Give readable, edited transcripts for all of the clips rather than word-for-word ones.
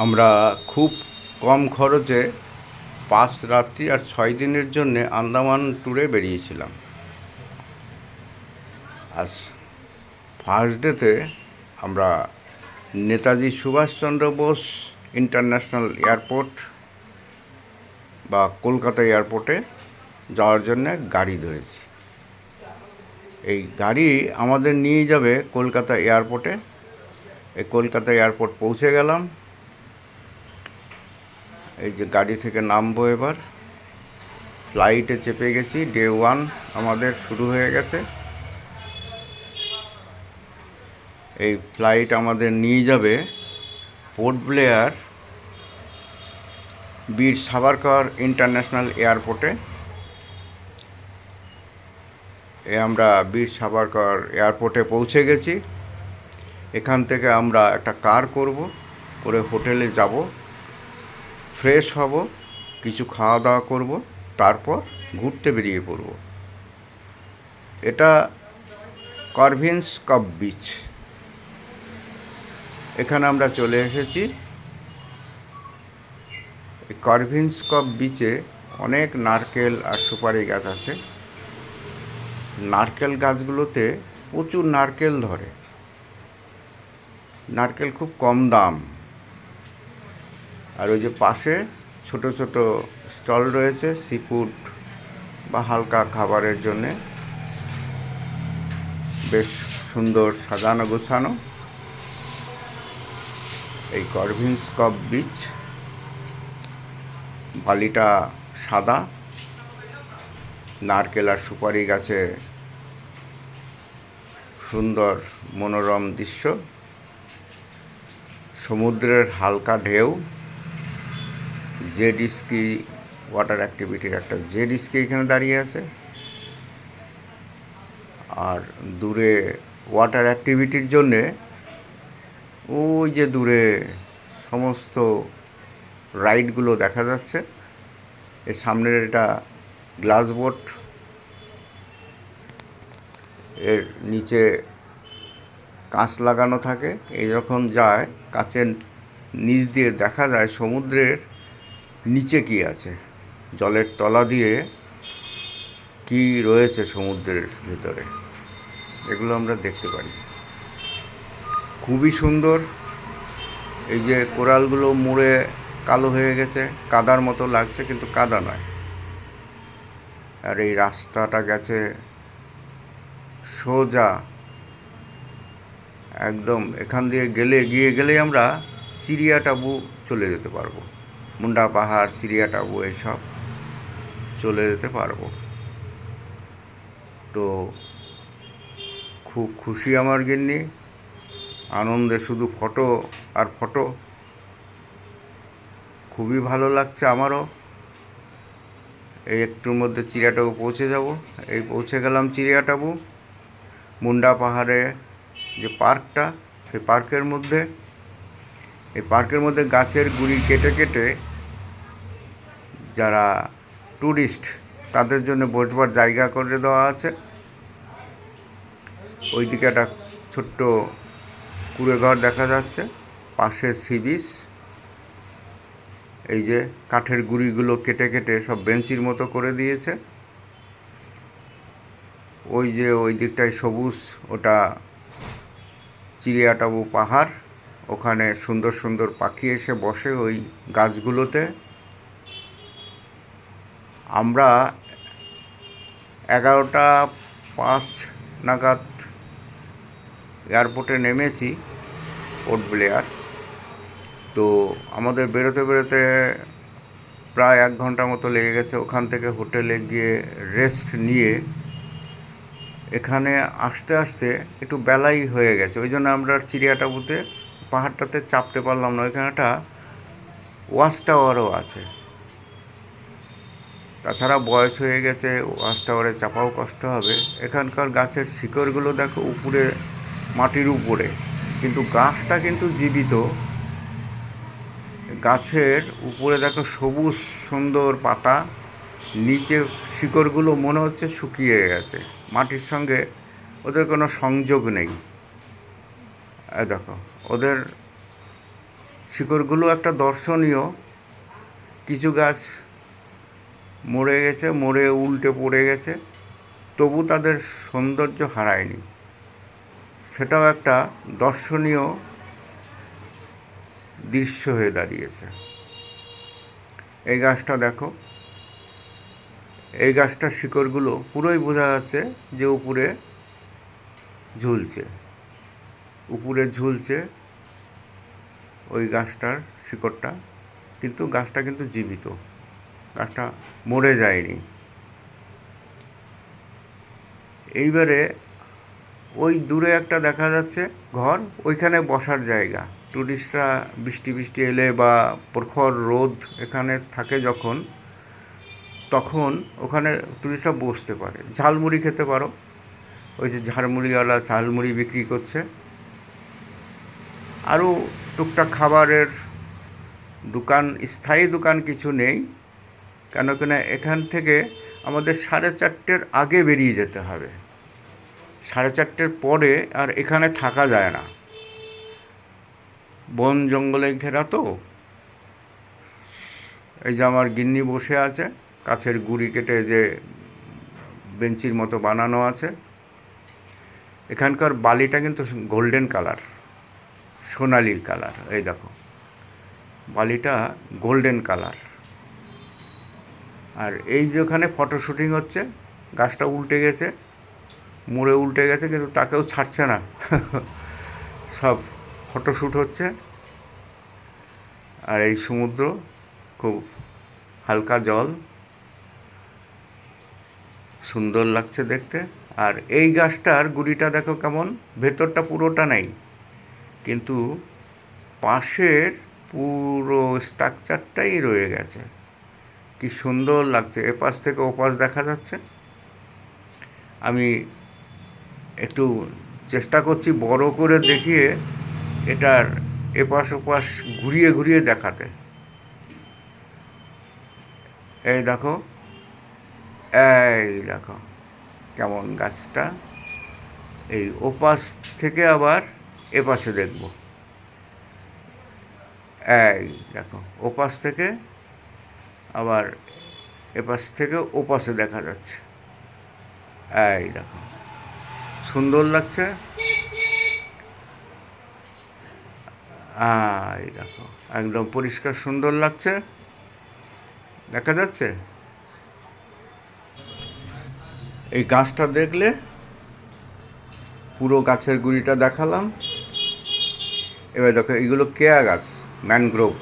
আমরা খুব কম খরচে 5 রাত্রি আর 6 দিনের জন্যে আন্দামান ট্যুরে বেরিয়েছিলাম। আজ ফার্স্ট ডেতে আমরা নেতাজি সুভাষচন্দ্র বোস ইন্টারন্যাশনাল এয়ারপোর্ট বা কলকাতা এয়ারপোর্টে যাওয়ার জন্য গাড়ি ধরেছি। এই গাড়ি আমাদের নিয়ে যাবে কলকাতা এয়ারপোর্টে। এই কলকাতা এয়ারপোর্ট পৌঁছে গেলাম। এই যে গাড়ি থেকে নামবো, এবার ফ্লাইটে চেপে গেছি। ডে 1 আমাদের শুরু হয়ে গেছে। এই ফ্লাইট আমাদের নিয়ে যাবে পোর্ট ব্লেয়ার বীর সাভারকর ইন্টারন্যাশনাল এয়ারপোর্টে। আমরা বীর সাভারকর এয়ারপোর্টে পৌঁছে গেছি। এখান থেকে আমরা একটা কার করে হোটেলে যাব, ফ্রেশ হব, কিছু খাওয়া দাওয়া করব, তারপর ঘুরতে বেরিয়ে পড়ব। এটা কনভিন্স কব বিচ। এখানে আমরা চলে এসেছি। এই কনভিন্স কব বিচে অনেক নারকেল আর সুপারি গাছ আছে। নারকেল গাছগুলোতে প্রচুর নারকেল ধরে। নারকেল খুব কম দাম। আর ওই যে পাশে ছোট ছোট স্টল রয়েছে সি ফুড বা হালকা খাবারের জন্যে, বেশ সুন্দর সাজানো গোছানো। এই কনভিন্স কব বিচ, বালিটা সাদা, নারকেল আর সুপারি গাছে সুন্দর মনোরম দৃশ্য, সমুদ্রের হালকা ঢেউ, জেড স্কি ওয়াটার অ্যাক্টিভিটির একটা জেড স্কি এখানে দাঁড়িয়ে আছে। আর দূরে ওয়াটার অ্যাক্টিভিটির জন্যে ওই যে দূরে সমস্ত রাইডগুলো দেখা যাচ্ছে। এর সামনের এটা গ্লাস বোট, এর নিচে কাঁচ লাগানো থাকে। এই যখন যায়, কাঁচের নিচ দিয়ে দেখা যায় সমুদ্রের নিচে কি আছে, জলের তলা দিয়ে কি রয়েছে সমুদ্রের ভিতরে, এগুলো আমরা দেখতে পারি। খুবই সুন্দর। এই যে কোরালগুলো মুড়ে কালো হয়ে গেছে, কাদার মতো লাগছে কিন্তু কাদা নয়। আর এই রাস্তাটা গেছে সোজা একদম। এখান দিয়ে গেলেই আমরা চিড়িয়াটাবু চলে যেতে পারবো। মুন্ডা পাহাড়, চিড়িয়াটাবু এসব চলে যেতে পারবো। তো খুব খুশি আমার গিন্নি, আনন্দে শুধু ফটো আর ফটো। খুবই ভালো লাগছে আমারও। এই একটুর মধ্যে চিড়িয়াটাবু পৌঁছে যাব। এই পৌঁছে গেলাম চিড়িয়াটাবু। মুন্ডা পাহাড়ে যে পার্কটা, সেই পার্কের মধ্যে, এই পার্কের মধ্যে গাছের গুড়ি কেটে কেটে যারা ট্যুরিস্ট তাদের জন্য বসবার জায়গা করে দেওয়া আছে। ওইদিকে একটা ছোট্ট কুঁড়েঘর দেখা যাচ্ছে, পাশে সি বিচ। এই যে কাঠের গুঁড়িগুলো কেটে কেটে সব বেঞ্চির মতো করে দিয়েছে। ওই যে ওই দিকটায় সবুজ, ওটা চিড়িয়াটাবু পাহাড়। ওখানে সুন্দর সুন্দর পাখি এসে বসে ওই গাছগুলোতে। আমরা 11:05 নাগাদ এয়ারপোর্টে নেমেছি, পোর্ট ব্লেয়ার। তো আমাদের বেরোতে প্রায় 1 ঘন্টা মতো লেগে গেছে। ওখান থেকে হোটেলে গিয়ে রেস্ট নিয়ে এখানে আসতে আসতে একটু বেলাই হয়ে গেছে। ওই জন্য আমরা চিড়িয়াটাবুতে পাহাড়টাতে চাপতে পারলাম না। ওইখানে একটা ওয়াচ টাওয়ারও আছে। তাছাড়া বয়স হয়ে গেছে, ওয়াচ টাওয়ারে চাপাও কষ্ট হবে। এখানকার গাছের শিকড়গুলো দেখো উপরে, মাটির উপরে, কিন্তু গাছটা কিন্তু জীবিত। গাছের উপরে দেখো সবুজ সুন্দর পাতা, নিচে শিকড়গুলো মনে হচ্ছে শুকিয়ে গেছে, মাটির সঙ্গে ওদের কোনো সংযোগ নেই। দেখো ওদের শিকড়গুলো একটা দর্শনীয়। কিছু গাছ মরে গেছে, মরে উল্টে পড়ে গেছে, তবু তাদের সৌন্দর্য হারায়নি। সেটাও একটা দর্শনীয় দৃশ্য হয়ে দাঁড়িয়েছে। এই গাছটা দেখো, এই গাছটার শিকড়গুলো পুরোই বোঝা যাচ্ছে যে উপরে ঝুলছে, উপরে ঝুলছে ওই গাছটার শিকড়টা, কিন্তু গাছটা কিন্তু জীবিত, গাছটা মরে যায়নি। এইবারে ওই দূরে একটা দেখা যাচ্ছে ঘর, ওইখানে বসার জায়গা। টুরিস্টরা বৃষ্টি বৃষ্টি এলে বা প্রখর রোদ এখানে থাকে যখন, তখন ওখানে টুরিস্টরা বসতে পারে, ঝালমুড়ি খেতে পারো। ওই যে ঝালমুড়িওয়ালা ঝালমুড়ি বিক্রি করছে, আরও টুকটাক খাবারের দোকান, স্থায়ী দোকান কিছু নেই, কেন কিনা এখান থেকে আমাদের 4:30-র আগে বেরিয়ে যেতে হবে। 4:30-র পরে আর এখানে থাকা যায় না, বন জঙ্গলে ঘেরা তো। এই যে আমার গিন্নি বসে আছে, কাছের গুড়ি কেটে যে বেঞ্চির মতো বানানো আছে। এখানকার বালিটা কিন্তু গোল্ডেন কালার, সোনালি কালার। এই দেখো, বালিটা গোল্ডেন কালার। আর এই যে ওখানে ফটো শ্যুটিং হচ্ছে, গাছটা উল্টে গেছে, মরে উল্টে গেছে, কিন্তু তাকেও ছাড়ছে না সব ফটোশ্যুট হচ্ছে। আর এই সমুদ্র, খুব হালকা জল, সুন্দর লাগছে দেখতে। আর এই গাছটার গুড়িটা দেখো কেমন, ভেতরটা পুরোটা নেই, কিন্তু পাশের পুরো স্ট্রাকচারটাই রয়ে গেছে। কি সুন্দর লাগছে, এপাশ থেকে ওপাশ দেখা যাচ্ছে। আমি একটু চেষ্টা করছি বড় করে দেখিয়ে এটার এপাশ ওপাশ ঘুরিয়ে ঘুরিয়ে দেখাতে। এই দেখো, এই দেখো কেমন গাছটা। এই ওপাশ থেকে আবার এপাশে দেখব। এই দেখো, ওপাশ থেকে আবার এপাশ থেকে ওপাশে দেখা যাচ্ছে। এই দেখো, সুন্দর লাগছে। এই দেখো, একদম পরিষ্কার সুন্দর লাগছে, দেখা যাচ্ছে। এই গাছটা দেখলে, পুরো গাছের গুঁড়িটা দেখালাম। এবার দেখো, এইগুলো কেয়া গাছ, ম্যানগ্রোভ,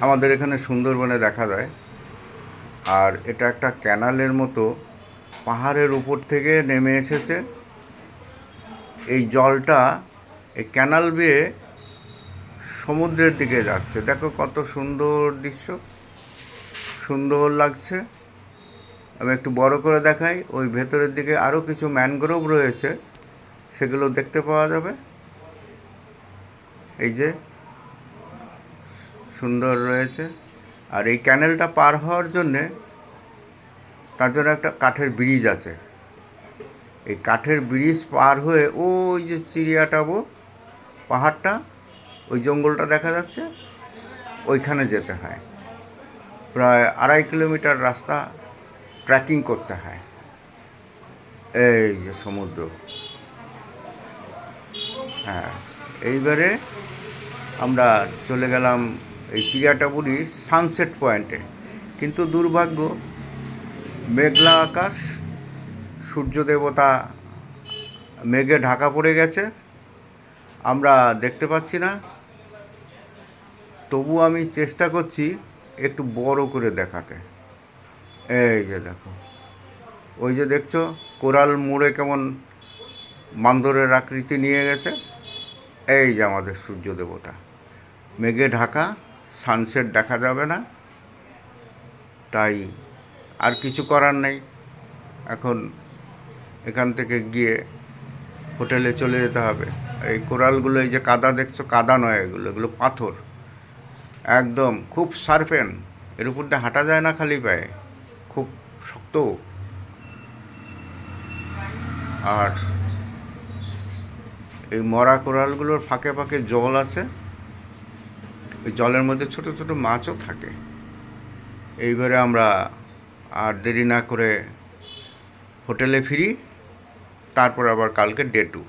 আমাদের এখানে সুন্দরবনে দেখা যায়। আর এটা একটা ক্যানালের মতো পাহাড়ের উপর থেকে নেমে এসেছে। এই জলটা এই ক্যানাল বেয়ে সমুদ্রের দিকে যাচ্ছে। দেখো কত সুন্দর দৃশ্য, সুন্দর লাগছে। আমি একটু বড় করে দেখাই, ওই ভেতরের দিকে আরও কিছু ম্যানগ্রোভ রয়েছে, সেগুলো দেখতে পাওয়া যাবে। এই যে সুন্দর রয়েছে। আর এই ক্যানেলটা পার হওয়ার জন্যে, তার জন্য একটা কাঠের ব্রিজ আছে। এই কাঠের ব্রিজ পার হয়ে ওই যে চিড়িয়াটাবো পাহাড়টা, ওই জঙ্গলটা দেখা যাচ্ছে, ওইখানে যেতে হয়। প্রায় 2.5 কিলোমিটার রাস্তা ট্রেকিং করতে হয়। এই যে সমুদ্র। হ্যাঁ, এইবারে আমরা চলে গেলাম এই চিড়িয়াটাবুরি সানসেট পয়েন্টে। কিন্তু দুর্ভাগ্য, মেঘলা আকাশ, সূর্য দেবতা মেঘে ঢাকা পড়ে গেছে, আমরা দেখতে পাচ্ছি না। তবু আমি চেষ্টা করছি একটু বড় করে দেখাতে। এই যে দেখো, ওই যে দেখছো কোরাল মোড়ে কেমন বান্দরের আকৃতি নিয়ে গেছে। এই যে আমাদের সূর্য দেবতা, মেঘে ঢাকা, সানসেট দেখা যাবে না। তাই আর কিছু করার নেই, এখন এখান থেকে গিয়ে হোটেলে চলে যেতে হবে। এই কোরালগুলো, এই যে কাদা দেখছো, কাদা নয়, এগুলো এগুলো পাথর, একদম খুব সারফেন। এর উপর দিয়ে হাঁটা যায় না খালি পায়ে, খুব শক্ত। আর এই মরা কোরালগুলোর ফাঁকে ফাঁকে জল আছে, ওই জলের মধ্যে ছোট ছোট মাছও থাকে। এইবারে আমরা আর দেরি না করে হোটেলে ফিরি, তারপর আবার কালকে ডে 2।